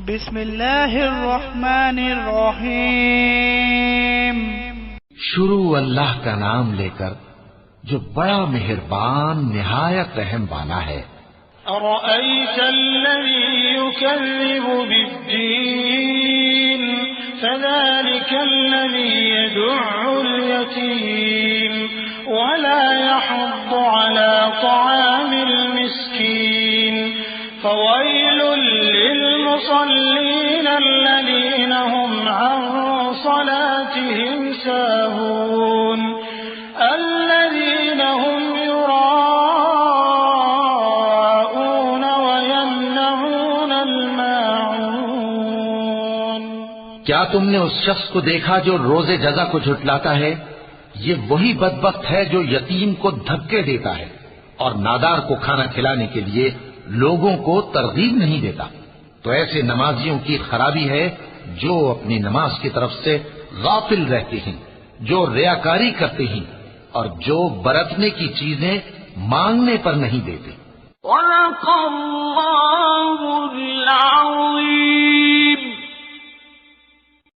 بسم اللہ الرحمن الرحیم۔ شروع اللہ کا نام لے کر جو بڑا مہربان نہایت رحم والا ہے۔ أرأيت الذي يكذب بالدين فذلك الذي يدع اليتيم ولا يحض على طعام المسكين فويل للمصلين الذين هم عن صلاتهم ساهون الذين هم يراءون ويمنعون الماعون۔ کیا تم نے اس شخص کو دیکھا جو روز جزا کو جھٹلاتا ہے؟ یہ وہی بدبخت ہے جو یتیم کو دھکے دیتا ہے اور نادار کو کھانا کھلانے کے لیے لوگوں کو ترغیب نہیں دیتا۔ تو ایسے نمازیوں کی خرابی ہے جو اپنی نماز کی طرف سے غافل رہتے ہیں، جو ریاکاری کرتے ہیں اور جو برتنے کی چیزیں مانگنے پر نہیں دیتے۔ وَلَقَ اللَّهُ